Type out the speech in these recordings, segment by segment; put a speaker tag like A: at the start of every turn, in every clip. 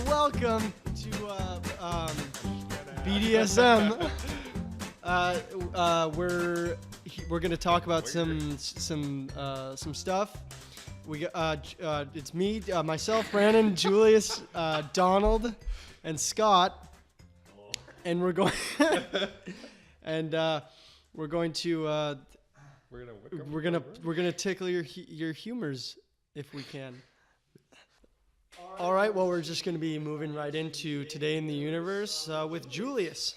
A: welcome to BDSM. We're gonna talk about some stuff. We it's me, myself, Brandon, Julius, Donald, and Scott, and we're going we're gonna tickle your humors if we can. All right, well, we're just going to be moving right into Today in the Universe with Julius.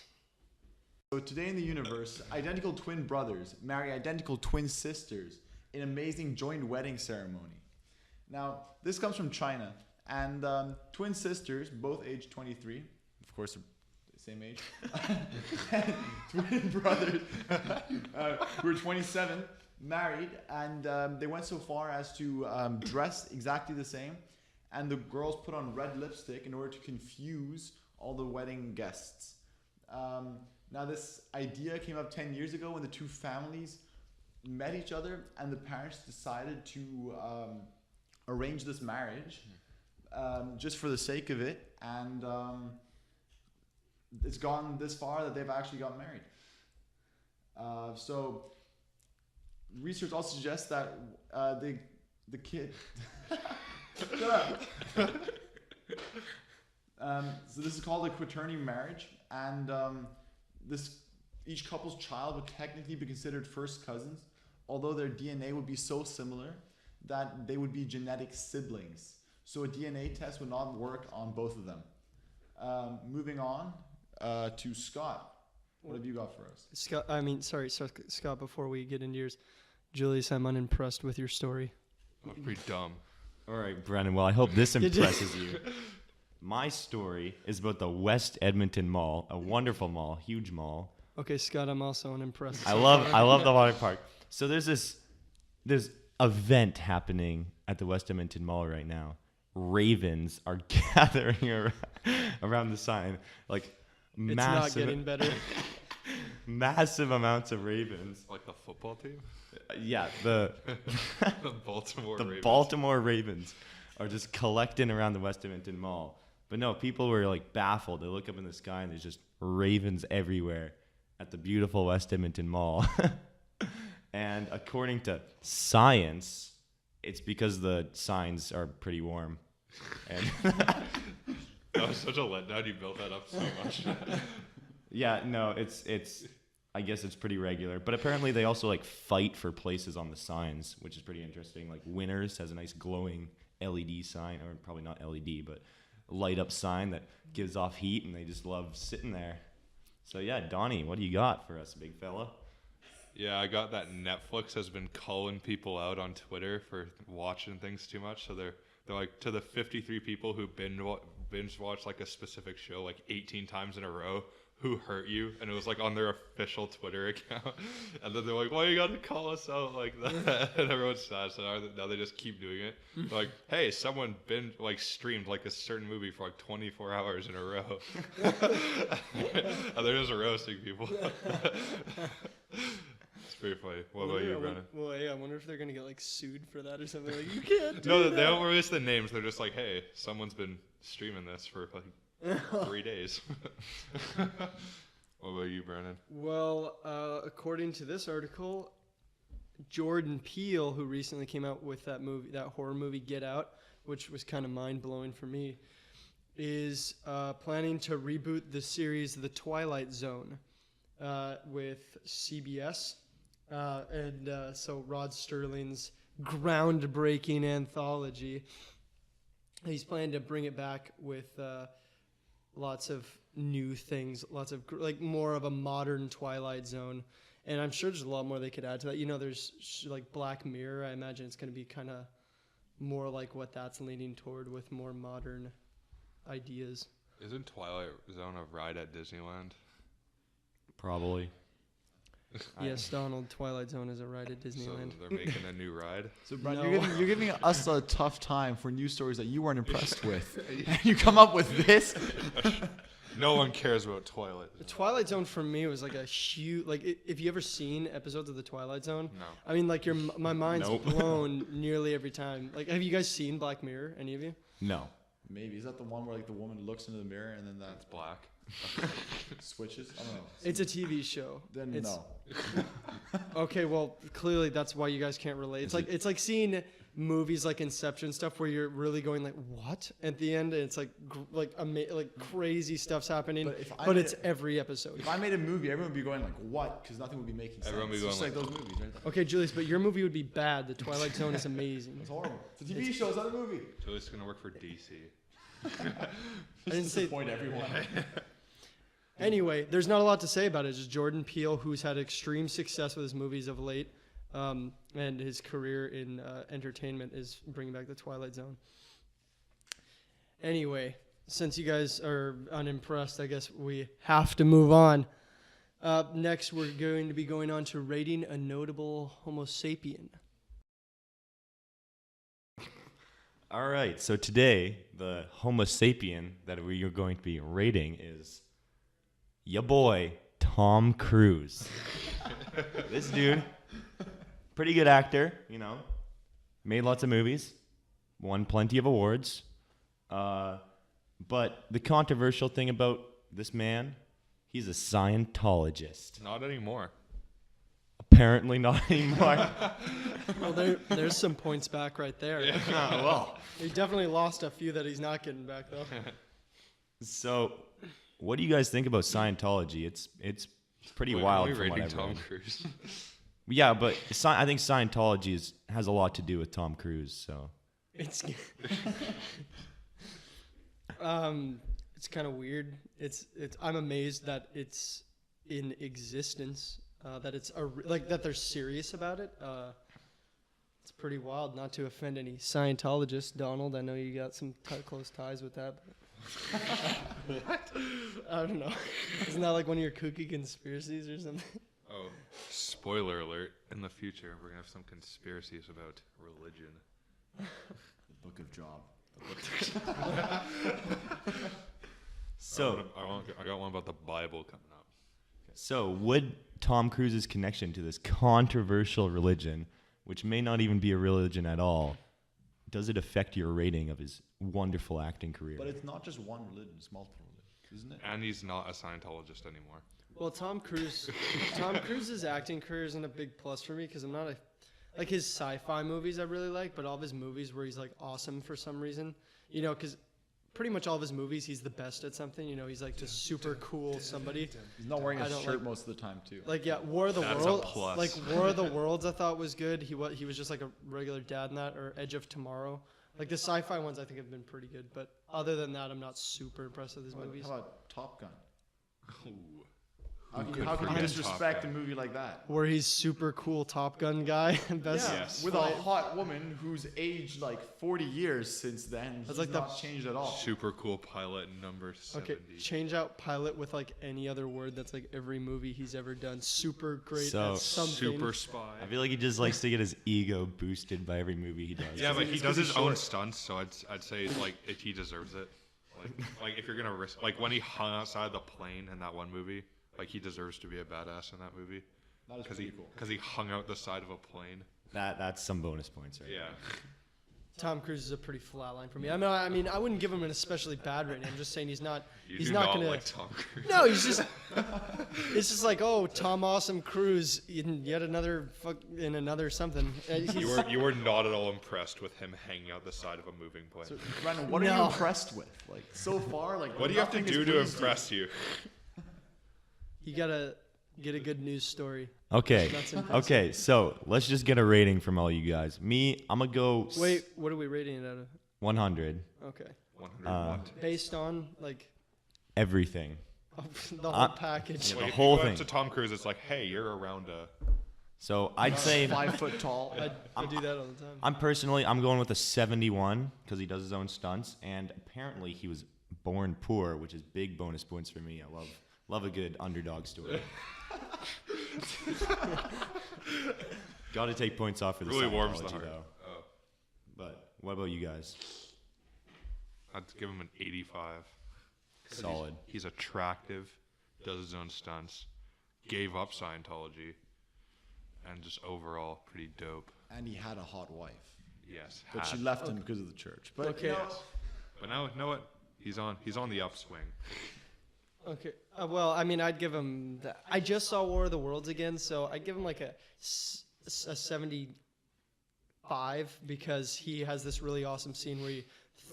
B: So today in the universe, identical twin brothers marry identical twin sisters in amazing joint wedding ceremony. Now, this comes from China, and twin sisters, both age 23, of course, same age, twin brothers who are 27, married, and they went so far as to dress exactly the same. And the girls put on red lipstick in order to confuse all the wedding guests. Now this idea came up 10 years ago when the two families met each other and the parents decided to arrange this marriage just for the sake of it. And it's gone this far that they've actually got married. So research also suggests that the kid... Shut up. So this is called a quaternary marriage, and each couple's child would technically be considered first cousins, although their DNA would be so similar that they would be genetic siblings. So a DNA test would not work on both of them. Moving on to Scott. What have you got for us?
A: Scott, before we get into yours, Julius, I'm unimpressed with your story.
C: Oh, pretty dumb.
D: All right, Brandon. Well, I hope this impresses you. My story is about the West Edmonton Mall, a wonderful mall, huge mall.
A: Okay, Scott, I'm also unimpressed.
D: I love the water park. So there's this event happening at the West Edmonton Mall right now. Ravens are gathering around the sign, like
A: it's
D: massive.
A: It's not getting better.
D: Massive amounts of ravens.
C: Like the football team?
D: Yeah, the Baltimore Ravens are just collecting around the West Edmonton Mall. But no, people were like baffled. They look up in the sky and there's just ravens everywhere at the beautiful West Edmonton Mall. And according to science, it's because the signs are pretty warm. And
C: that was such a letdown. You built that up so much.
D: Yeah, no, it's I guess it's pretty regular. But apparently they also like fight for places on the signs, which is pretty interesting. Like Winners has a nice glowing LED sign, or probably not LED, but light up sign that gives off heat, and they just love sitting there. So yeah, Donnie, what do you got for us, big fella?
C: Yeah, I got that Netflix has been calling people out on Twitter for watching things too much. So they're like, to the 53 people who binge watch like a specific show like 18 times in a row, who hurt you, and it was like on their official Twitter account, and then they're like, why you gotta call us out like that? And everyone's sad, so now they just keep doing it. They're like, hey, someone streamed like a certain movie for like 24 hours in a row. And they're just roasting people. It's pretty funny. What about you, Brennan?
A: Well, yeah, I wonder if they're gonna get like sued for that or something. Like, you can't do
C: No,
A: that.
C: they don't release the names. They're just like, hey, someone's been streaming this for like 3 days. What about you, Brandon?
A: Well, according to this article, Jordan Peele, who recently came out with that horror movie Get Out, which was kind of mind-blowing for me, is planning to reboot the series The Twilight Zone with CBS. So Rod Sterling's groundbreaking anthology, he's planning to bring it back with lots of new things, lots of like more of a modern Twilight Zone, and I'm sure there's a lot more they could add to that. You know, there's like Black Mirror. I imagine it's going to be kind of more like what that's leaning toward, with more modern ideas.
C: Isn't Twilight Zone a ride at Disneyland?
D: Probably.
A: Yes, Donald, Twilight Zone is a ride at Disneyland.
C: So they're making a new ride?
B: So, Brian,
A: No.
B: you're giving us a tough time for news stories that you weren't impressed with. And you come up with this?
C: No one cares about Twilight.
A: The Twilight Zone for me was like a huge, like if you ever seen episodes of the Twilight Zone,
C: No.
A: I mean like my mind's
D: Nope.
A: blown nearly every time. Like, have you guys seen Black Mirror? Any of you?
D: No.
B: Maybe. Is that the one where like the woman looks into the mirror and then
C: It's
B: that
C: black.
B: switches? I don't know.
A: It's a TV show.
B: Then
A: It's-
B: no.
A: Okay, well, clearly that's why you guys can't relate. It's like seeing movies like Inception stuff where you're really going like, what? At the end, and it's like like crazy stuff's happening,
B: But if I
A: but
B: made
A: it's
B: it-
A: every episode.
B: If I made a movie, everyone would be going like, what? Because nothing would be making sense.
C: Everyone would be
B: Just
C: going
B: like those movies, right?
A: Okay, Julius, but your movie would be bad. The Twilight Zone is amazing.
B: It's horrible. It's a TV show. It's not a movie.
C: Julius gonna work for DC.
A: I didn't say.
B: Disappoint everyone.
A: Anyway, there's not a lot to say about it. It's just Jordan Peele, who's had extreme success with his movies of late, and his career in entertainment is bringing back the Twilight Zone. Anyway, since you guys are unimpressed, I guess we have to move on. Next, we're going to be going on to rating a notable Homo sapien.
D: All right, so today the Homo sapien that we are going to be rating is ya boy Tom Cruise. This dude, pretty good actor, you know, made lots of movies, won plenty of awards. But the controversial thing about this man, he's a Scientologist.
C: Not anymore.
D: Apparently not anymore.
A: Well, there's some points back right there.
D: Well,
A: He definitely lost a few that he's not getting back, though.
D: so what do you guys think about Scientology? It's pretty
C: Wait,
D: wild
C: are we
D: from what
C: rating
D: I've
C: Tom
D: read.
C: Cruise?
D: Yeah, but I think Scientology has a lot to do with Tom Cruise. So
A: It's it's kind of weird. It's I'm amazed that it's in existence. That it's like that they're serious about it. It's pretty wild. Not to offend any Scientologists, Donald. I know you got some close ties with that. But what? I don't know. Isn't that like one of your kooky conspiracies or something?
C: Oh, spoiler alert! In the future, we're gonna have some conspiracies about religion.
B: The Book of Job.
D: so
C: I got one about the Bible coming up.
D: so would Tom Cruise's connection to this controversial religion, which may not even be a religion at all, does it affect your rating of his wonderful acting career?
B: But it's not just one religion, it's multiple religions, isn't it?
C: And he's not a Scientologist anymore.
A: Well, Tom Cruise's acting career isn't a big plus for me because I'm not like his sci-fi movies I really like, but all of his movies where he's like awesome for some reason, you know, because pretty much all of his movies he's the best at something, you know, he's like just super cool somebody.
B: He's not wearing
A: I
B: a
A: don't
B: shirt
A: like-
B: most of the time, too.
A: Like yeah, War of the
C: That's a
A: Worlds,
C: plus.
A: like War of the Worlds I thought was good. He was just like a regular dad in that, or Edge of Tomorrow. Like the sci-fi ones I think have been pretty good, but other than that I'm not super impressed with his movies.
B: How about Top Gun?
C: Ooh.
B: How
C: could
B: can you
C: forget
B: disrespect a
C: Top Gun?
B: movie like that?
A: Where he's super cool Top Gun guy, best.
B: Yeah,
C: Yes.
B: with a hot woman who's aged like 40 years since then.
A: That's
B: He's
A: like the-
B: not changed at all.
C: Super cool pilot number 70.
A: Okay, change out pilot with like any other word that's like every movie he's ever done. Super great
D: So-
A: at something.
C: Super spy.
D: I feel like he just likes to get his ego boosted by every movie he does.
C: Yeah, but he
B: He's
C: does
B: pretty
C: his own
B: short.
C: stunts, so I'd say like he deserves it. Like if you're gonna risk, like when he hung outside the plane in that one movie, like he deserves to be a badass in that movie
B: That is
C: because
B: pretty cool.
C: he hung out the side of a plane.
D: That's some bonus points, right?
C: Yeah.
A: Tom Cruise is a pretty flat line for me. I mean, I wouldn't give him an especially bad rating. I'm just saying he's not.
C: You
A: he's
C: do
A: not
C: not
A: gonna.
C: like Tom Cruise.
A: No, he's just. It's just like, oh, Tom Awesome Cruise in yet another in another something.
C: You were not at all impressed with him hanging out the side of a moving plane.
B: So, Brandon, what are you
A: No.
B: impressed with? Like, so far, like,
C: What do you have to
B: nothing
C: do
B: has
C: to
B: pleased you.
C: impress you?
A: You gotta get a good news story.
D: Okay.
A: That's impressive.
D: Okay, so let's just get a rating from all you guys. Me, I'm gonna go
A: Wait, what are we rating it out of?
D: 100.
A: Okay,
C: 100
D: Uh,
C: what?
A: based on like
D: Everything.
A: the whole package.
D: Yeah.
C: Like,
D: the
C: if
D: whole
C: you go up
D: thing.
C: to Tom Cruise, it's like, hey, you're around a.
D: So I'd say
B: 5 foot tall.
A: I do that all the time.
D: I'm going with a 71 because he does his own stunts, and apparently he was born poor, which is big bonus points for me. I love a good underdog story. Got to take points off for the
C: Really warms the
D: Scientology,
C: heart.
D: though.
C: Oh,
D: But what about you guys?
C: I'd give him an 85.
D: Solid.
C: He's attractive, does his own stunts, gave up Scientology, and just overall pretty dope.
B: And he had a hot wife.
C: Yes.
B: But she
C: had.
B: left him because of the church. But
A: Okay.
B: you know,
C: But now, you know what? He's on the upswing.
A: Okay. Well, I mean, I'd give him. I just saw War of the Worlds again, so I'd give him like a 75 because he has this really awesome scene where he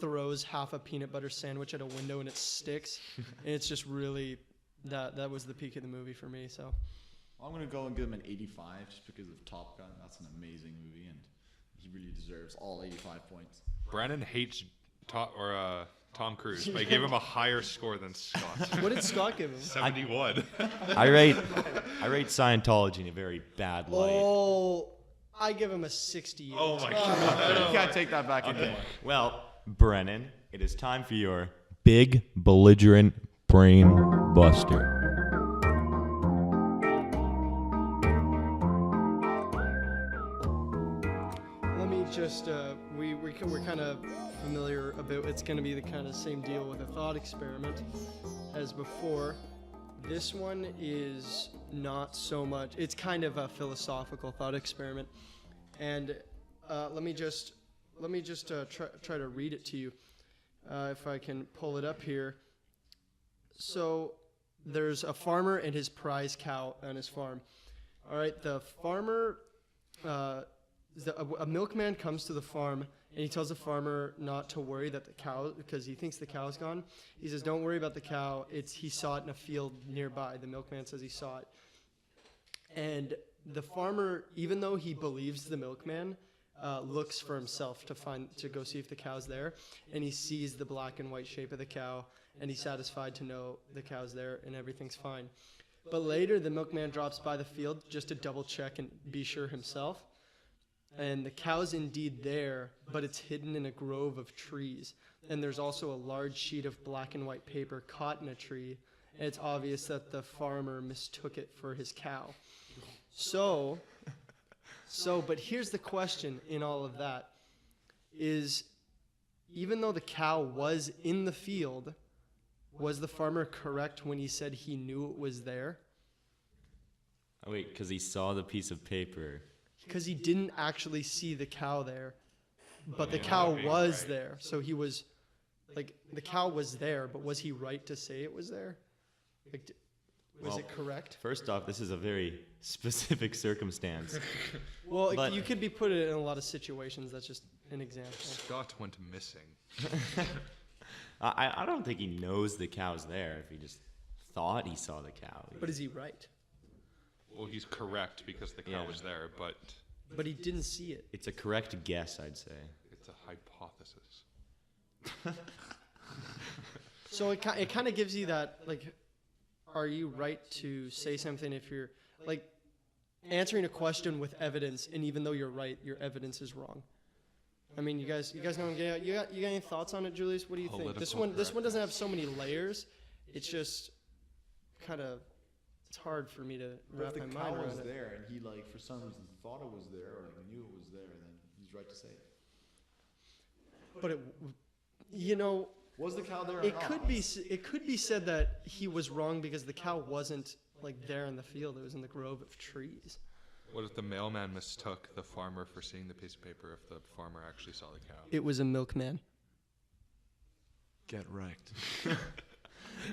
A: throws half a peanut butter sandwich at a window and it sticks, and it's just really that was the peak of the movie for me. So
B: I'm gonna go and give him an 85 just because of Top Gun. That's an amazing movie, and he really deserves all 85 points.
C: Brandon hates Tom Cruise, but I gave him a higher score than Scott.
A: what did Scott give him?
C: 71.
D: I rate Scientology in a very bad light.
A: Oh, I give him a 68.
C: Oh my god.
B: You can't take that back anymore.
D: Well, Brennan, it is time for your big belligerent brain buster.
A: Let me just we're kind of familiar about. It's going to be the kind of same deal with a thought experiment as before. This one is not so much. It's kind of a philosophical thought experiment, and let me just try to read it to you if I can pull it up here. So there's a farmer and his prize cow on his farm. All right, the farmer. A milkman comes to the farm and he tells the farmer not to worry that the cow, because he thinks the cow's gone. He says, "Don't worry about the cow. He saw it in a field nearby." The milkman says he saw it, and the farmer, even though he believes the milkman, looks for himself to go see if the cow's there, and he sees the black and white shape of the cow, and he's satisfied to know the cow's there and everything's fine. But later, the milkman drops by the field just to double check and be sure himself. And the cow's indeed there, but it's hidden in a grove of trees. And there's also a large sheet of black and white paper caught in a tree. And it's obvious that the farmer mistook it for his cow. But here's the question in all of that is, even though the cow was in the field, was the farmer correct when he said he knew it was there?
D: Oh, wait, because he saw the piece of paper.
A: Because he didn't actually see the cow there, but the cow was there. So he was, like, the cow was there, but was he right to say it was there? Like, was it correct?
D: First off, this is a very specific circumstance.
A: Well,
D: But-
A: you could be put in a lot of situations. That's just an example.
C: Scott went missing.
D: I don't think he knows the cow's there if he just thought he saw the cow.
A: But is he right?
C: Well, he's correct because the cow
D: Yeah.
C: was there, but
A: But he didn't see it.
D: It's a correct guess, I'd say.
C: it's a hypothesis.
A: So it kind of gives you that, like, are you right to say something if you're, like, answering a question with evidence, and even though you're right, your evidence is wrong? I mean, you guys know what I'm getting at? You got any thoughts on it, Julius? What do you think? This one doesn't have so many layers. It's just kind of, it's hard for me to
B: But
A: wrap
B: if
A: my
B: the
A: mind
B: cow
A: around
B: was
A: it.
B: there and he, like, for some reason thought it was there or, like, knew it was there, then he's right to say it.
A: But it, you know,
B: Was the cow there or
A: it
B: not?
A: could be said that he was wrong because the cow wasn't, like, there in the field. It was in the grove of trees.
C: What if the mailman mistook the farmer for seeing the piece of paper if the farmer actually saw the cow?
A: It was a milkman.
B: Get wrecked.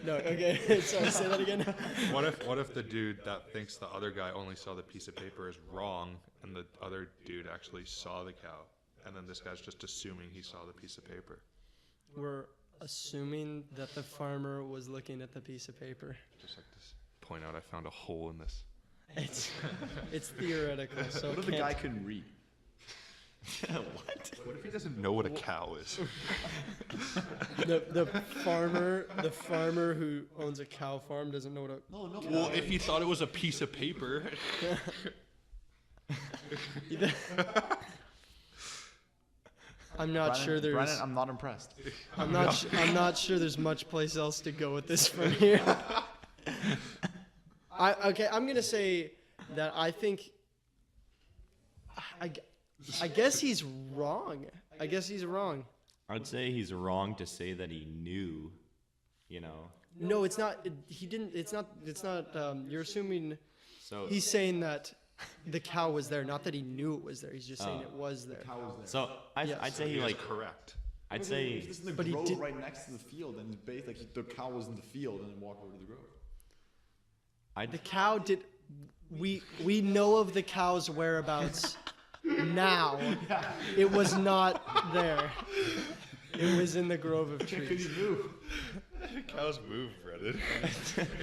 A: No, okay. Sorry, say that again.
C: What if the dude that thinks the other guy only saw the piece of paper is wrong, and the other dude actually saw the cow, and then this guy's just assuming he saw the piece of paper?
A: We're assuming that the farmer was looking at the piece of paper.
C: Just like this. Point out, I found a hole in this.
A: It's theoretical. So
B: What if the guy couldn't read?
D: What?
C: What if he doesn't know what a cow is?
A: the farmer who owns a cow farm doesn't know what a
B: No.
C: Well, if he thought it was a piece of paper.
A: I'm not sure there's
B: Brandon, I'm not impressed.
A: I'm not sure there's much place else to go with this from here. I'm gonna say that I think I guess he's wrong.
D: I'd say he's wrong to say that he knew, you know.
A: No, it's not. He didn't. It's not. You're assuming.
D: So
A: He's saying that the cow was there, not that he knew it was there. He's just saying it was there.
B: Cow was there.
D: So
A: Yes.
D: I'd say
C: He
D: he
C: is
D: like
C: correct.
D: I'd say
B: if this is the
A: But he
B: grove
A: did-
B: right next to the field, and it's based like the cow was in the field and then walked over to the grove.
A: The cow did. We know of the cow's whereabouts now. It was not there. It was in the grove of
B: Could
A: trees.
B: he move?
C: Cows move, Brennan.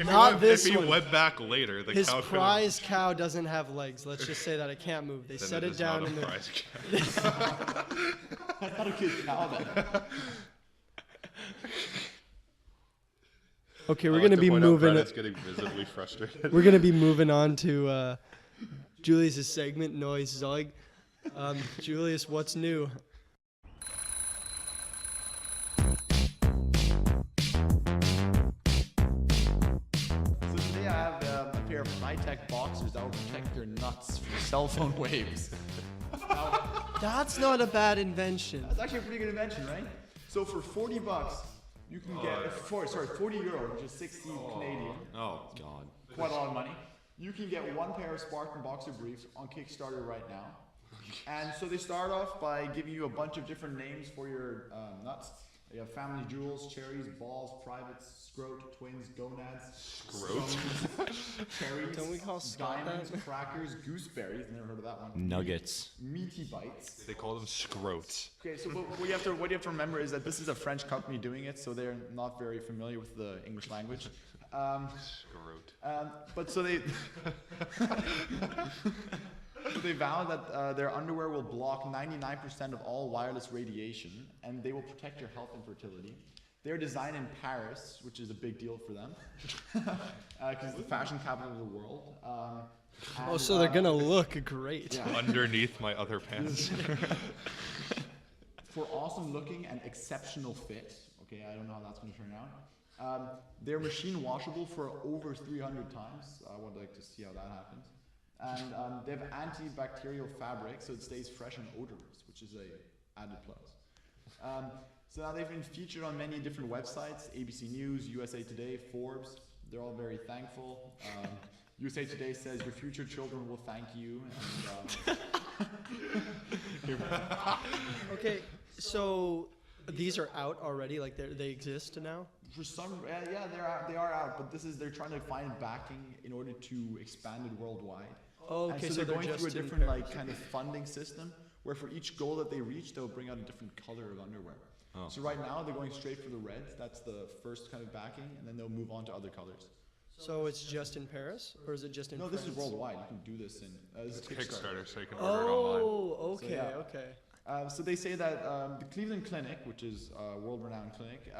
A: Not this
C: If he
A: one.
C: went back later, the
A: His
C: cow could've-
A: prize cow doesn't have legs. Let's just say that it can't move. They
C: then
A: set it
C: is
A: down
C: not a
A: in the.
C: prize cow.
B: That's not a good cow then.
A: Okay,
C: I
A: we're
C: like
A: gonna
C: to
A: be
C: point out
A: moving.
C: Brennan's getting visibly frustrated.
A: We're gonna be moving on to Julius' segment, Noise Zog. Julius, what's new?
B: So today I have a pair of high-tech boxers that will protect your nuts from cell phone waves.
A: That's not a bad invention.
B: That's actually a pretty good invention, right? So for 40 bucks, you can get, 40 euro, which is 60 Canadian,
D: oh god.
B: quite a lot of money. You can get one pair of Spartan boxer briefs on Kickstarter right now. And so they start off by giving you a bunch of different names for your nuts. You have family jewels, cherries, balls, privates, scrot, twins, gonads,
C: Scrot?
B: cherries,
A: Don't we call Scott
B: diamonds,
A: that?
B: crackers, gooseberries. Never heard of that one.
D: Nuggets.
B: Meaty bites.
C: They call them scrotes.
B: Okay, so what you have to remember is that this is a French company doing it, so they're not very familiar with the English language.
C: Scrote.
B: But so they they vow that their underwear will block 99% of all wireless radiation, and they will protect your health and fertility. They're designed in Paris, which is a big deal for them, because it's the fashion capital of the world.
A: Oh, so they're gonna look great.
B: Yeah.
C: Underneath my other pants.
B: For awesome looking and exceptional fit. Okay, I don't know how that's going to turn out. They're machine washable for over 300 times. I would like to see how that happens. And they have antibacterial fabric, so it stays fresh and odorless, which is a added plus. So now they've been featured on many different websites: ABC News, USA Today, Forbes. They're all very thankful. USA Today says your future children will thank you. And,
A: Okay, so these are out already. Like they exist now.
B: for some, yeah, they are out, but they're trying to find backing in order to expand it worldwide.
A: Oh,
B: And
A: okay,
B: so
A: so
B: they're going
A: just
B: through a
A: in
B: different
A: Paris.
B: kind of funding system where for each goal that they reach, they'll bring out a different color of underwear.
D: Oh.
B: So right now they're going straight for the red. That's the first kind of backing, and then they'll move on to other colors.
A: So it's just in Paris, or is it just in?
B: No, this is
A: France?
B: worldwide. You can do this in this is
C: Kickstarter, so you can order it online.
A: Oh, okay,
B: So, yeah.
A: okay.
B: So they say that the Cleveland Clinic, which is a world-renowned clinic,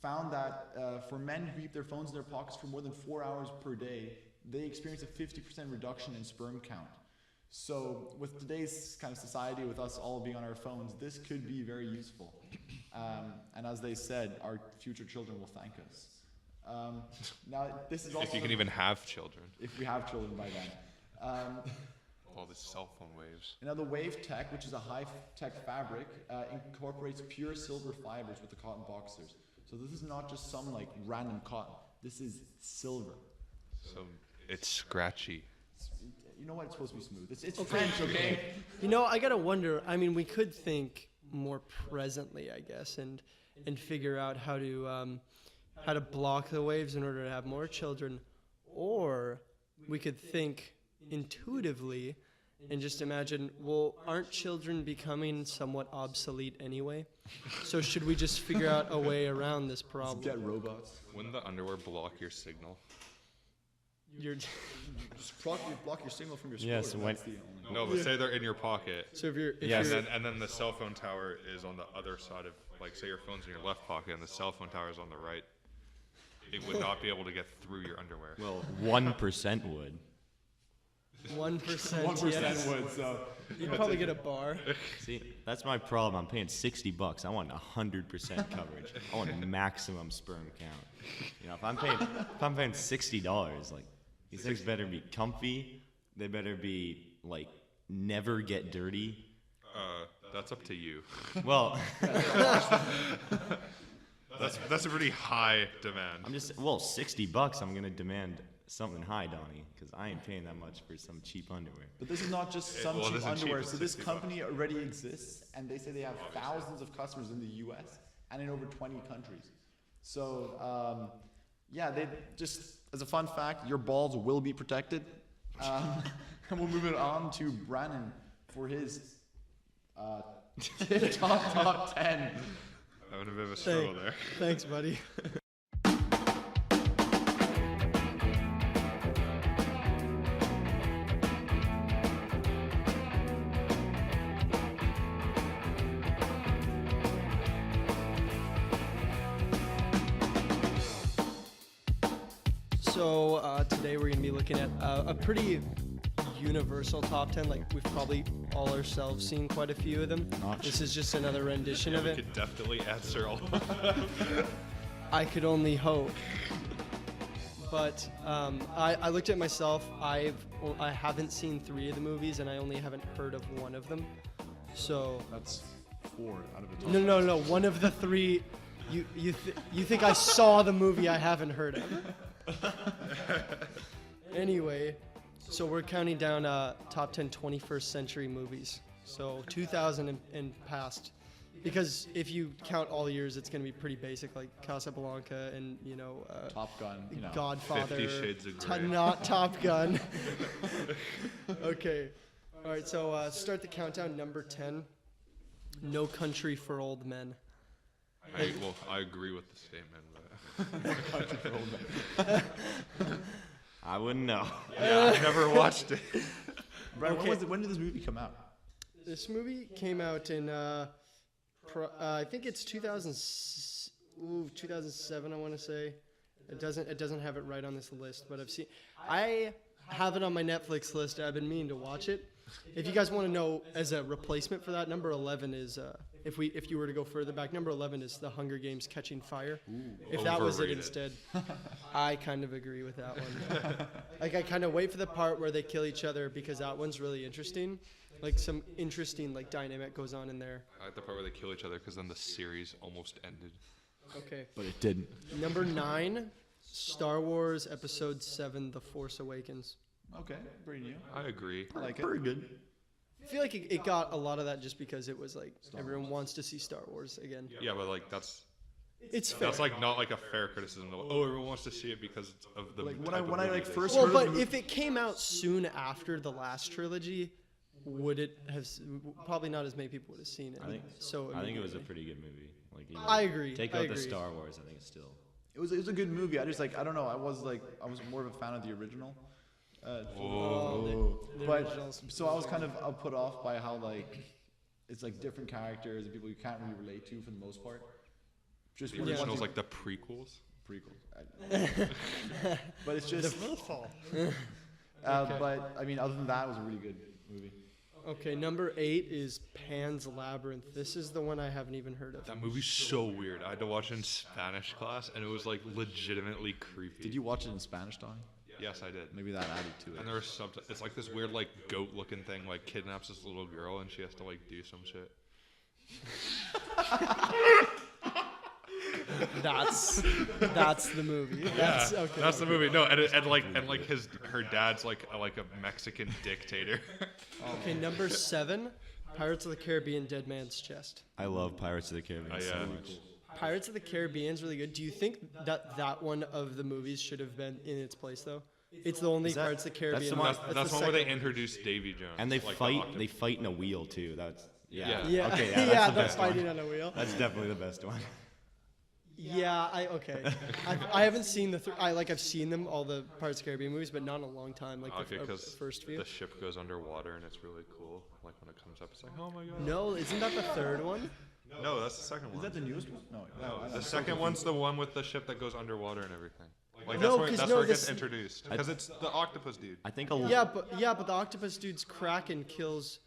B: found that for men who keep their phones in their pockets for more than 4 hours per day, they experience a 50% reduction in sperm count. So with today's kind of society, with us all being on our phones, this could be very useful. And as they said, our future children will thank us. Now, this is also
C: If you can even have children.
B: if we have children by then.
C: All the cell phone waves.
B: Now the Wave Tech, which is a high-tech fabric, incorporates pure silver fibers with the cotton boxers. So this is not just some like random cotton. This is silver.
C: So it's scratchy.
B: You know what? It's supposed to be smooth. It's
A: Okay.
B: French, okay?
A: You know, I gotta wonder. I mean, we could think more presently, I guess, and figure out how to block the waves in order to have more children, or we could think intuitively and just imagine, well, aren't children becoming somewhat obsolete anyway? So should we just figure out a way around this
B: Get
A: problem?
B: robots.
C: Wouldn't the underwear block your signal?
A: You're
B: Just block your signal from your
D: Yes,
B: scrotum.
D: when-
B: That's the only.
C: No, but say they're in your pocket.
A: so if you're
D: Yes.
C: And then the cell phone tower is on the other side of, like, say your phone's in your left pocket and the cell phone tower is on the right. It would not be able to get through your underwear.
D: Well, 1% would.
A: 1%,
B: 1%
A: yes.
B: would, so.
A: You'd probably get a bar.
D: See, that's my problem. I'm paying $60. I want 100% coverage. I want maximum sperm count. You know, if I'm paying $60, like these things better be comfy. They better be like never get dirty.
C: That's up to you.
D: Well,
C: That's a pretty high demand.
D: I'm just $60. I'm gonna demand something high, Donnie, because I ain't paying that much for some cheap underwear.
B: But this is not just some
C: Well, it
B: cheap
C: isn't cheap,
B: underwear.
C: it's
B: So this
C: $60.
B: company already exists, and they say they have thousands of customers in the U.S. and in over 20 countries. So yeah, they just as a fun fact, your balls will be protected. And we'll move it on to Brandon for his top 10.
C: I had a bit of a struggle there.
A: Thanks, buddy. So today we're going to be looking at a pretty universal top 10. Like we've probably all ourselves seen quite a few of them. This is just another rendition of
C: We
A: it.
C: could definitely answer all.
A: I could only hope. But I looked at myself. I haven't seen 3 of the movies, and I only haven't heard of one of them. So
B: That's 4 out of the top.
A: no. One of the 3. You think I saw the movie I haven't heard of? Anyway, so we're counting down top 10 21st century movies. So 2000 and past. Because if you count all years, it's going to be pretty basic, like Casablanca and,
B: Top Gun,
A: Godfather.
C: 50 Shades of Grey.
A: Not Top Gun. Okay. All right, so start the countdown. Number 10, No Country for Old Men.
C: I agree with the statement, but
D: I wouldn't know.
C: yeah, I've never watched it.
B: Brandon,
A: Okay.
B: when did this movie come out?
A: This movie came out in, I think it's 2007, I want to say. It doesn't have it right on this list, but I have it on my Netflix list. I've been meaning to watch it. If you guys want to know, as a replacement for that, number 11 is, if you were to go further back, number 11 is The Hunger Games Catching Fire. If that was it
C: Overrated.
A: instead, I kind of agree with that one. Like, I kind of wait for the part where they kill each other because that one's really interesting. Like, some interesting, dynamic goes on in there.
C: I like the part where they kill each other because then the series almost ended.
A: Okay.
B: But it didn't.
A: Number 9, Star Wars Episode 7, The Force Awakens.
B: Okay, pretty new.
C: I agree.
B: I like it.
D: Pretty good.
A: I feel like it got a lot of that just because it was like everyone wants to see Star Wars again.
C: Yeah, but that's
A: It's fair.
C: not like a fair criticism. Everyone wants to see it because of the
B: Like, when
C: type
B: I-
C: of
B: when I,
C: movie
B: like,
C: it is.
B: first
A: Well,
B: heard of
A: but
B: the
A: if it came out soon after the last trilogy, would it have? Probably not as many people would have seen it.
D: I think it was a
A: immediately.
D: pretty good movie. Like, even
A: I agree.
D: Take
A: I
D: out the
A: agree.
D: Star Wars, I think it's still.
B: It was a good movie. I don't know. I was more of a fan of the original.
A: Oh, the
B: But
A: originals.
B: so I was kind of put off by how it's different characters and people you can't really relate to for the most part. Just
C: The
B: really
C: originals,
B: want
C: like the prequels.
B: prequels. But it's just. But I mean, other than that, it was a really good movie.
A: Okay, number 8 is Pan's Labyrinth. This is the one I haven't even heard of.
C: That movie's so weird. I had to watch it in Spanish class, and it was legitimately creepy.
B: Did you watch it in Spanish, Donnie?
C: Yes, I did.
B: Maybe that added to it.
C: And there was it's like this weird goat-looking thing kidnaps this little girl, and she has to do some shit.
A: That's the movie. That's okay.
C: That's the movie. No, and her dad's like a Mexican dictator.
A: Okay, number 7, Pirates of the Caribbean: Dead Man's Chest.
D: I love Pirates of the Caribbean so
C: yeah.
D: much.
A: Pirates of the Caribbean's really good. Do you think that one of the movies should have been in its place though? It's the only
D: Is that-
A: Pirates of the
D: that's
A: Caribbean.
D: the one-
A: that's
C: That's
A: the
C: one where they
A: second-
C: introduced Davy Jones.
D: And they
C: the
D: fight.
C: octopus.
D: They fight in a wheel too. That's
C: Yeah.
A: Yeah,
D: Okay,
A: yeah,
D: that's the
A: they're
D: best
A: fighting
D: one.
A: on a wheel.
D: That's definitely the best one.
A: Yeah, I haven't seen I've seen them all the Pirates of the Caribbean movies, but not in a long time. Like
C: Okay,
A: the
C: because
A: first few.
C: the ship goes underwater and it's really cool. Like when it comes up, it's like, oh my god.
A: No, isn't that the third one?
C: No, that's the second one.
B: Is that the newest one? No.
C: No, the second one's the one with the ship that goes underwater and everything.
A: No,
C: That's
A: 'cause
C: where
A: no,
C: it gets
A: this-
C: introduced. Because it's the octopus dude.
D: I think
A: Yeah, but the octopus dude's Kraken kills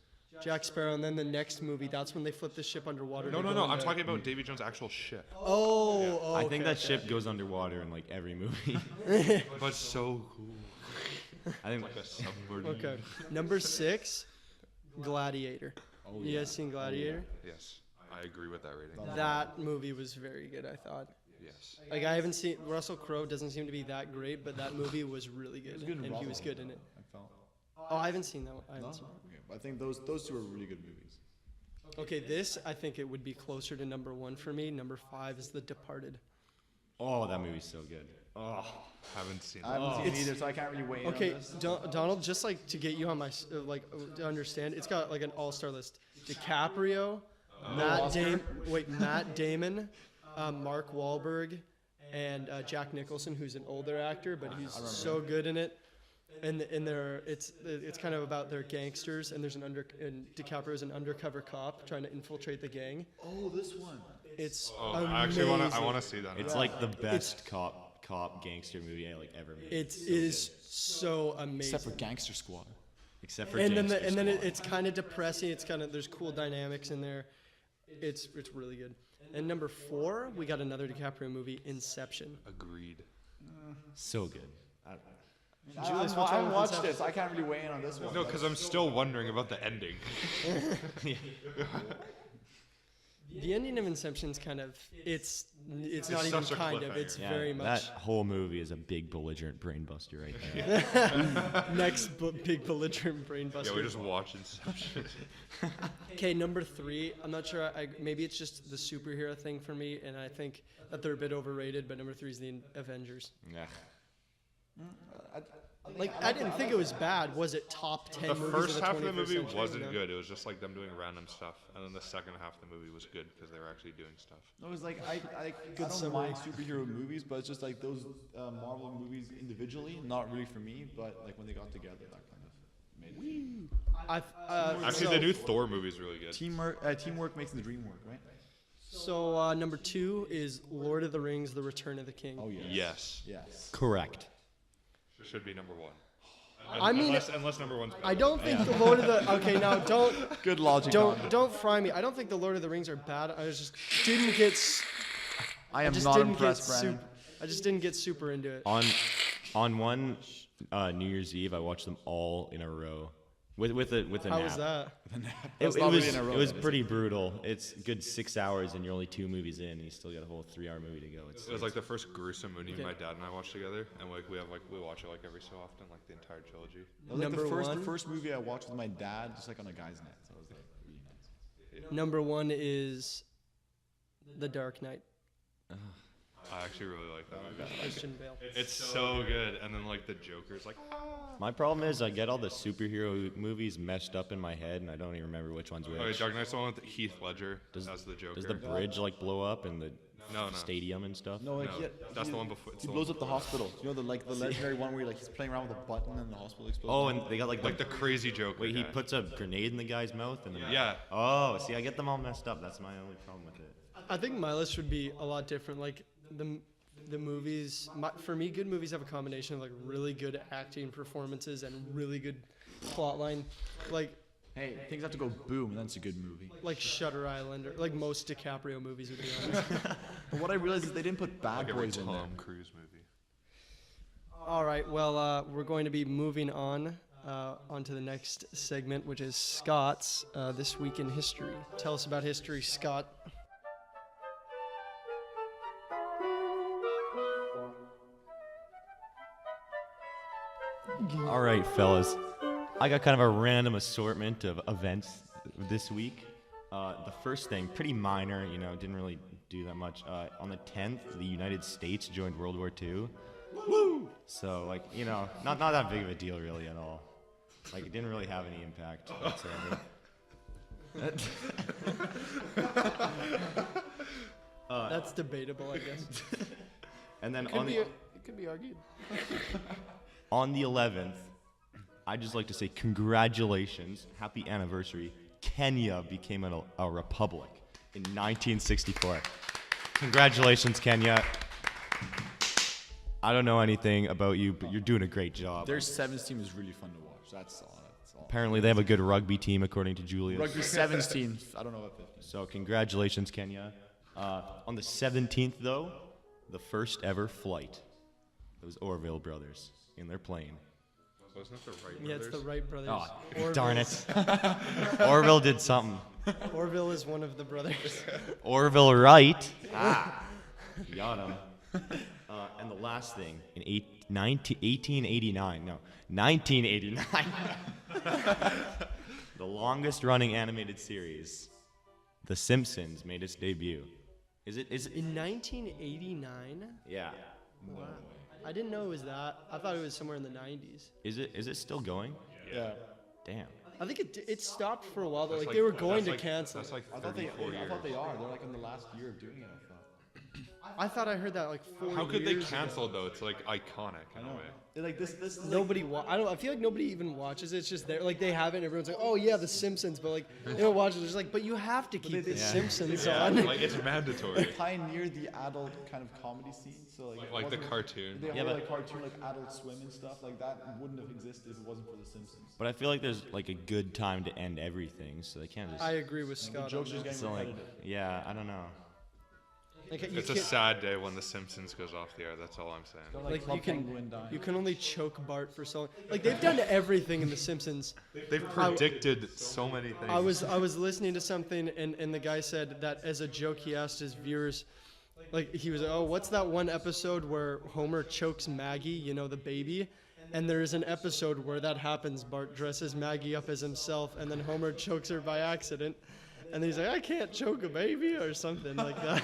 A: Jack Sparrow, and then the next movie, that's when they flip the ship underwater.
C: No,
A: to
C: no,
A: go
C: no. I'm
A: into-
C: talking about Davy Jones' actual ship.
A: Oh,
D: I think
A: okay,
D: that
A: okay.
D: ship goes underwater in every movie.
C: But so cool.
D: I think
C: Like a submarine.
A: Okay, number 6, Gladiator.
B: Oh,
A: You guys seen Gladiator?
C: Yes, I agree with that rating.
A: That movie was very good, I thought.
C: Yes.
A: Like I haven't seen Russell Crowe doesn't seem to be that great, but that movie was really good,
B: It was good
A: and he
B: Robin,
A: was good in it.
B: I felt.
A: Oh, I haven't seen that one. I
B: No?
A: haven't seen
B: Okay, but I think those two are really good movies.
A: it. Okay, this I think it would be closer to number 1 for me. Number 5 is The Departed.
D: Oh, that movie's so good. Oh,
C: Haven't seen
B: I
C: that.
B: haven't seen it either, so I can't really weigh in
A: Okay,
B: on this.
A: Donald, just like to get you on my to understand, it's got like an all-star list: DiCaprio, Matt Damon, Mark Wahlberg, and Jack Nicholson, who's an older actor, but he's so good in it. And it's kind of about their gangsters, and and DiCaprio's an undercover cop trying to infiltrate the gang.
B: Oh, this one.
A: It's
C: I actually want
A: amazing.
C: to see that.
D: it's like the best cop gangster movie I like ever made.
A: It
D: So
A: is
D: good.
A: so amazing.
B: Except for Gangster Squad.
D: Except for
A: and then
D: Gangster Squad.
A: it's kind of depressing. It's kind of there's cool dynamics in there. It's really good. And number 4, we got another DiCaprio movie, Inception.
C: Agreed.
D: So good.
A: Julius,
B: I
A: what's wrong
B: haven't
A: with
B: watched
A: Inception?
B: this. I can't really weigh in on this one.
C: No, because I'm still wondering about the ending.
A: The ending of Inception's kind of it's not
C: It's
A: even
C: such a
A: kind of. It's
C: cliffhanger.
D: Yeah,
A: very
D: that
A: much
D: whole movie is a big belligerent brain buster right there.
A: next big belligerent brain buster.
C: Yeah, we just watched Inception.
A: Okay, number 3. I'm not sure. Maybe it's just the superhero thing for me, and I think that they're a bit overrated. But number 3 is the Avengers.
D: Yeah.
A: I didn't think it was bad. Was it top 10
C: The
A: movies
C: first
A: of the
C: half of the
A: 21st
C: movie
A: century?
C: wasn't
A: No.
C: good. It was just like them doing random stuff, and then the second half of the movie was good because they were actually doing stuff.
B: No, it's like I don't
A: summary.
B: mind superhero movies, but it's just like those Marvel movies individually, not really for me. But like when they got together, that kind of made it.
C: Actually,
A: so,
C: the new Thor movie is really good.
B: Teamwork makes the dream work, right?
A: So number 2 is Lord of the Rings: The Return of the King.
B: Oh
C: Yes.
B: Yes.
D: Correct.
C: Should be number 1.
A: I mean,
C: unless number 1's better.
A: I don't think the Lord of the Okay, now don't
B: Good logic. Don.
A: don't fry me. I don't think the Lord of the Rings are bad. I just didn't get.
B: I am
A: just
B: not
A: didn't
B: impressed,
A: get
B: Brandon.
A: I just didn't get super into it.
D: On one New Year's Eve, I watched them all in a row with a
A: How
D: nap.
A: was that?
B: That's
D: It
B: not
D: was
B: really in a row,
D: it was
B: then, is
D: pretty brutal. It's a good 6 hours, and you're only 2 movies in, and you still got a whole 3-hour movie to go.
C: It was like the first gruesome movie
A: Okay.
C: my dad and I watched together, and like we watch it like every so often, like the entire trilogy.
B: It was like
A: Number
B: the
A: one.
B: first movie I watched with my dad, just like on a guy's net. So it was like really nice.
A: Number 1 is The Dark Knight.
C: I actually really like that movie.
A: Christian Bale.
C: It's so good, and then like the Joker's like.
D: My problem is I get all the superhero movies messed up in my head, and I don't even remember which one's which.
C: Okay, Dark Knight's the one with Heath Ledger as the Joker.
D: Does the bridge like blow up in the
C: No.
D: stadium and stuff?
B: No, like
C: No, that's the one before. It's
B: He
C: the
B: blows
C: one
B: up the hospital. You know the legendary one where he's playing around with a button and the hospital explodes.
D: Oh, and they got
C: like the crazy Joker.
D: wait, he
C: guy.
D: puts a grenade in the guy's mouth, and then
C: Yeah.
D: Oh, see, I get them all messed up. That's my only problem with it.
A: I think my list would be a lot different. Like the movies, for me, good movies have a combination of like really good acting performances and really good plotline. Like
B: Hey, things have to go boom, and then it's a good movie.
A: Shutter Island, or like most DiCaprio movies would be honest.
B: But what I realized is they didn't put Bad
C: Like every
B: Boys in there.
C: Tom Cruise movie.
A: All right, well, we're going to be moving on onto the next segment, which is Scott's This Week in History. Tell us about history, Scott.
D: All right, fellas. I got kind of a random assortment of events this week. The first thing, pretty minor, didn't really do that much. On the 10th, the United States joined World War II. Woo! So, not that big of a deal, really, at all. Like, it didn't really have any impact whatsoever.
A: That's debatable, I guess.
D: And then
A: It could be argued.
D: on the 11th, I'd just like to say congratulations, happy anniversary. Kenya became a republic in 1964. Congratulations, Kenya. I don't know anything about you, but you're doing a great job.
B: Their sevens team is really fun to watch. That's all.
D: Apparently, they have a good rugby team, according to Julius.
B: Rugby sevens team. I don't know what 15.
D: So, congratulations, Kenya. On the 17th, though, the first ever flight. It was Orville brothers in their plane.
C: Wasn't it the Wright
A: Yeah, it's the
C: brothers?
A: Wright brothers.
D: Oh,
A: Orville.
D: darn it. Orville did something.
A: Orville is one of the brothers.
D: Orville Wright. Got him. And the last thing, in 1889, 1989, the longest-running animated series, The Simpsons, made its debut. Is it?
A: In 1989?
D: Yeah.
A: Wow. I didn't know it was that. I thought it was somewhere in the 90s.
D: Is it still going?
B: Yeah.
D: Damn.
A: I think it stopped for a while, though.
C: That's
A: Like, they were
C: that's
A: going to
C: like-
A: cancel.
C: That's like
B: I thought
C: 34 years.
B: they are. They're like in the last year of doing it. I thought.
A: I thought I heard that like 4 years
C: How could they
A: ago.
C: cancel though? It's like iconic in a way.
B: Like this is like,
A: Nobody I feel like nobody even watches it. It's just there. Like, they have it and everyone's like, oh yeah, The Simpsons. But like, they don't watch it. It's just like, but you have to keep The
B: Yeah.
A: Simpsons
C: Yeah,
A: on.
C: like it's mandatory.
B: they pioneered the adult kind of comedy scene. So like,
C: Like the
B: wasn't-
C: cartoon.
B: They
D: Yeah,
B: had
D: but-
B: like cartoon, like Adult Swim and stuff like that wouldn't have existed if it wasn't for The Simpsons.
D: But I feel like there's like a good time to end everything, so they can't just.
A: I agree with Scott.
B: jokes
A: on
B: just
A: that.
B: getting
D: so like,
B: repetitive.
D: yeah, I don't know.
A: Like, you
C: It's a
A: can't-
C: sad day when The Simpsons goes off the air. That's all I'm saying.
B: They're
A: Like,
B: Club
A: you can
B: Penguin dying.
A: you can only choke Bart for so long. Like, they've done everything in The Simpsons.
C: They've predicted so many things.
A: I was listening to something and the guy said that as a joke he asked his viewers, like, he was, oh, what's that one episode where Homer chokes Maggie, you know, the baby? And there's an episode where that happens. Bart dresses Maggie up as himself, and then Homer chokes her by accident. And then he's like, I can't choke a baby or something like that.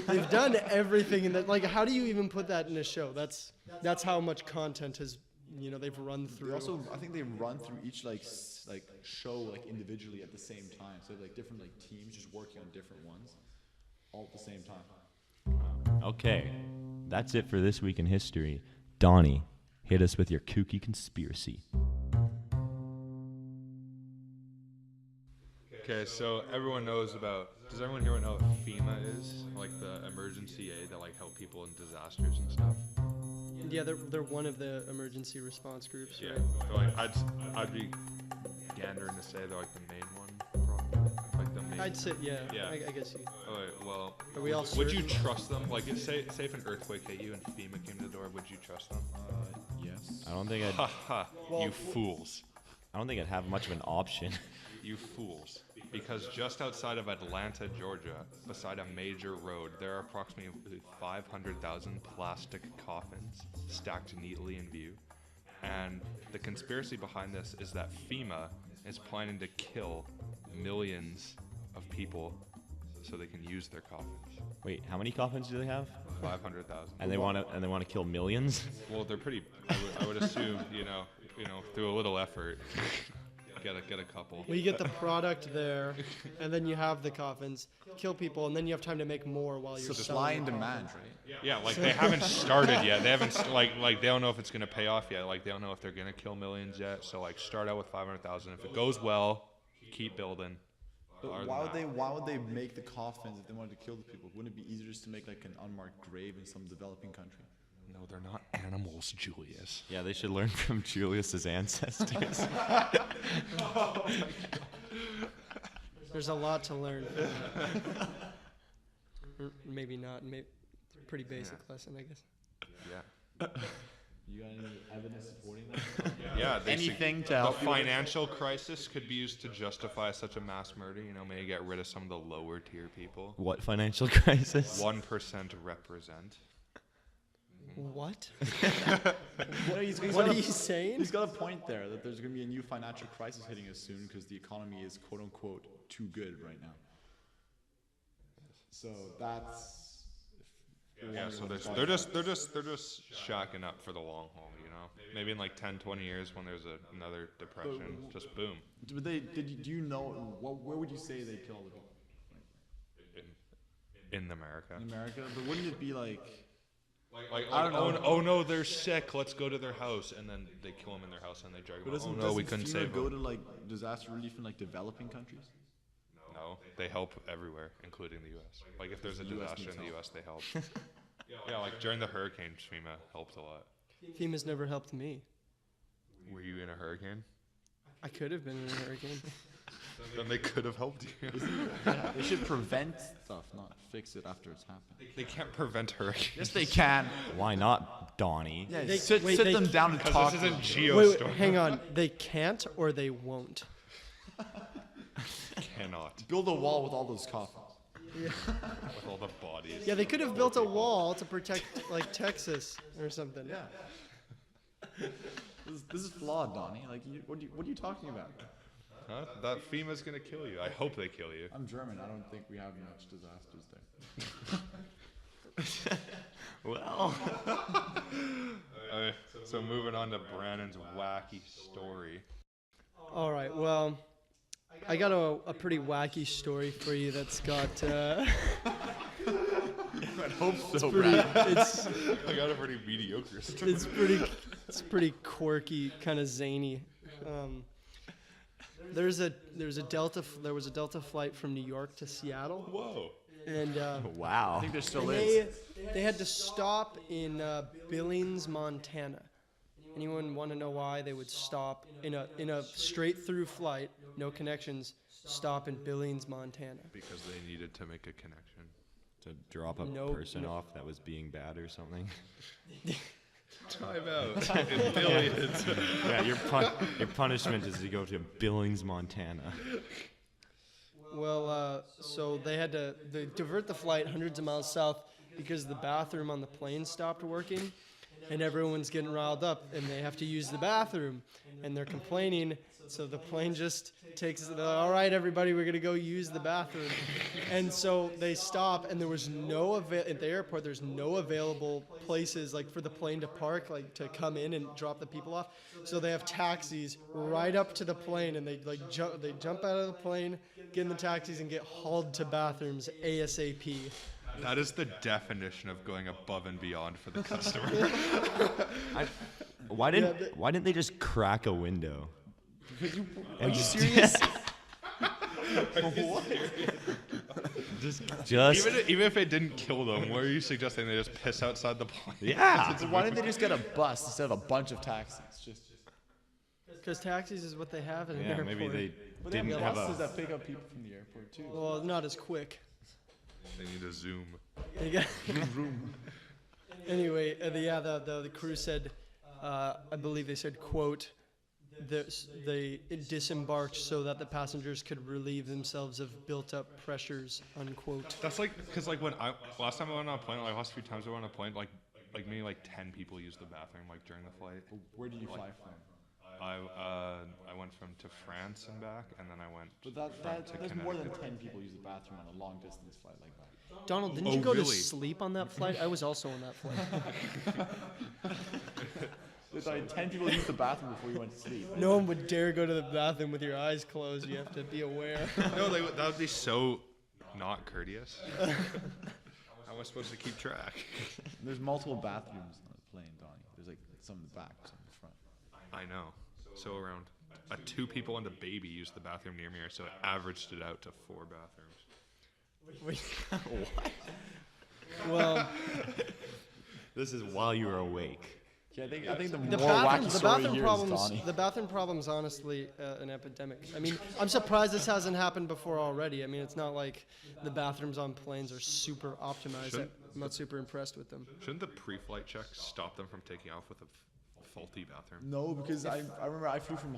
A: They've done everything in that. Like, how do you even put that in a show? That's how much content has, you know, they've run
B: They
A: through.
B: also, I think they run through each like show like individually at the same time. So like different like teams just working on different ones, all at the same time.
D: Okay, that's it for this week in history. Donnie, hit us with your kooky conspiracy.
C: Okay, so everyone knows about. Does everyone here know what FEMA is? Like the emergency aid that like help people in disasters and stuff.
A: Yeah, they're one of the emergency response groups,
C: Yeah,
A: right?
C: like I'd be gandering to say they're like the main one, probably. Like the main.
A: I'd say, yeah.
C: Yeah.
A: I guess you.
C: Oh, wait, well,
A: Are we all
C: would you
A: certain?
C: trust them? Like, say if an earthquake hit you and FEMA came to the door, would you trust them?
B: Yes.
D: I don't think I'd.
C: Ha ha! You fools!
D: I don't think I'd have much of an option.
C: You fools! Because just outside of Atlanta, Georgia, beside a major road, there are approximately 500,000 plastic coffins stacked neatly in view. And the conspiracy behind this is that FEMA is planning to kill millions of people so they can use their coffins.
D: Wait, how many coffins do they have?
C: 500,000.
D: And they want to kill millions?
C: Well, they're pretty. I would assume, you know, through a little effort, get a couple.
A: Well, you get the product there, and then you have the coffins, kill people, and then you have time to make more while you're
B: Supply
A: selling.
B: and demand, right?
C: Yeah, like they haven't started yet. They haven't like they don't know if it's gonna pay off yet. Like they don't know if they're gonna kill millions yet. So like start out with 500,000. If it goes well, keep building.
B: But
C: Other
B: why
C: than
B: would they make the coffins if they wanted to kill the people? Wouldn't it be easier just to make like an unmarked grave in some developing country?
C: No, they're not animals, Julius.
D: Yeah, they should learn from Julius's ancestors.
A: There's a lot to learn. Or maybe not. Maybe pretty basic lesson, I guess.
C: Yeah.
B: You got any evidence supporting that?
C: Yeah. They
B: Anything to
C: the
B: help you with it?
C: financial crisis could be used to justify such a mass murder. You know, maybe get rid of some of the lower tier people.
D: What financial crisis?
C: 1% represent.
A: What?
B: He's
A: What
B: got
A: are
B: a-
A: you saying?
B: He's got a point there that there's going to be a new financial crisis hitting us soon because the economy is quote unquote too good right now. So that's.
C: Yeah, so they're just shacking up for the long haul, you know. Maybe in like 10, 20 years when there's another depression, just boom.
B: Do you know where would you say they kill the people?
C: In America.
B: In America, but wouldn't it be like?
C: I don't know. Oh no, they're sick. Let's go to their house, and then they kill them in their house, and they drag
B: But
C: them. Oh
B: doesn't
C: no, we couldn't
B: FEMA
C: save
B: go
C: them.
B: to like disaster relief in like developing countries?
C: No, they help everywhere, including the U.S. Like if there's a
B: The US
C: disaster in
B: needs
C: the U.S., they help. Yeah, like during the hurricane, FEMA helped a lot.
A: FEMA's never helped me.
C: Were you in a hurricane?
A: I could have been in a hurricane.
C: Then they could have helped you.
B: Yeah, they should prevent stuff, not fix it after it's happened.
C: They can't prevent hurricanes.
B: Yes, they can.
D: Why not, Donnie?
B: Yeah,
A: They-
B: sit
A: wait, they-
B: them down and
C: Because
B: talk.
C: this
B: to
C: isn't
B: them.
A: Wait,
C: Geostorm.
A: hang on. They can't or they won't.
C: Cannot.
B: Build a wall with all those coffins.
C: with all the bodies.
A: Yeah, they could have built a wall to protect like Texas or something.
B: Yeah. This is flawed, Donnie. Like, what are you talking about?
C: Huh? That FEMA's gonna kill you. I hope they kill you.
B: I'm German. I don't think we have much disasters there.
D: Well,
C: So moving on to Brandon's wacky story.
A: All right. Well, I got a pretty wacky story for you that's got.
B: I hope so,
A: Pretty, it's
C: I got a pretty mediocre story.
A: it's pretty quirky, kind of zany. There was a Delta flight from New York to Seattle,
C: Whoa.
A: and
D: wow.
B: I think there still
A: and
B: is.
A: they had to stop in Billings, Montana. Anyone want to know why they would stop in a straight through flight, no connections, stop in Billings, Montana?
C: Because they needed to make a connection.
D: To drop a
A: No-
D: person
A: no.
D: off that was being bad or something.
C: Time out. In billions.
D: Yeah, your punishment is to go to Billings, Montana.
A: Well, so they had to divert the flight hundreds of miles south because the bathroom on the plane stopped working, and everyone's getting riled up, and they have to use the bathroom, and they're complaining. So the plane just takes, all right, everybody, we're gonna go use the bathroom, and so they stop, and there was no at the airport. There's no available places like for the plane to park, like to come in and drop the people off. So they have taxis right up to the plane, and they jump out of the plane, get in the taxis, and get hauled to bathrooms ASAP.
C: That is the definition of going above and beyond for the customer.
D: Why didn't they just crack a window?
B: Are you serious?
D: Just
C: even if it didn't kill them, what are you suggesting? They just piss outside the plane?
D: yeah.
B: Why didn't they just get a bus instead of a bunch of taxis?
A: Because taxis is what they have in an
D: Yeah,
A: airport.
D: maybe they
B: But they
D: didn't
B: have
D: have
B: buses
D: a.
B: that pick up people from the airport too.
A: Well, not as quick.
C: They need a Zoom.
A: They got- Anyway, the crew said, I believe they said, quote, they disembarked so that the passengers could relieve themselves of built-up pressures, unquote.
C: That's like, because like last time I went on a plane, like last few times I went on a plane, like maybe like 10 people used the bathroom like during the flight.
B: Where did you fly from?
C: I went to France and back, and then I went.
B: But
C: to
B: there's more than
C: Connecticut.
B: 10 people use the bathroom on a long distance flight like that.
A: Donald, didn't
C: Oh,
A: you go to
C: really?
A: sleep on that flight? I was also on that flight.
B: There's like 10 people use the bathroom before you went to sleep.
A: No one would dare go to the bathroom with your eyes closed. You have to be aware.
C: No, that would be so not courteous. How am I supposed to keep track?
B: There's multiple bathrooms on the plane, Donnie. There's like some in the back, some in the front.
C: I know. So around 2 people and a baby used the bathroom near me, so it averaged it out to 4 bathrooms.
A: Well,
D: This is while you were awake.
B: Yeah, I think the
A: the
B: more wacky
A: bathroom
B: story here is
A: problems.
B: Donnie.
A: The bathroom problem's honestly an epidemic. I mean, I'm surprised this hasn't happened before already. I mean, it's not like the bathrooms on planes are super optimized.
C: Shouldn't-
A: I'm not super impressed with them.
C: Shouldn't the pre-flight check stop them from taking off with a faulty bathroom?
B: No, because I remember I flew from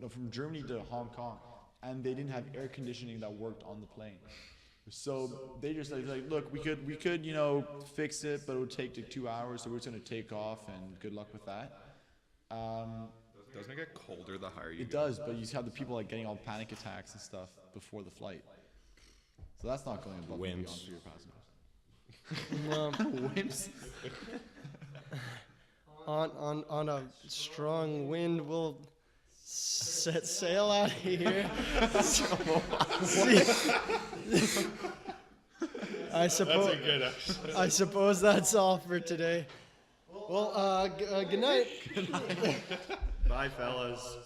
B: from Germany to Hong Kong, and they didn't have air conditioning that worked on the plane. So they just like, look, we could fix it, but it would take 2 hours, so we're just gonna take off, and good luck with that.
C: Doesn't it get colder the higher you
B: It
C: go?
B: does, but you have the people like getting all panic attacks and stuff before the flight. So that's not going above and beyond
D: Wimps.
B: for your passengers.
A: Well,
B: Wimps.
A: on a strong wind, we'll set sail out of here. I suppose that's all for today. Well, good night.
D: Bye, fellas.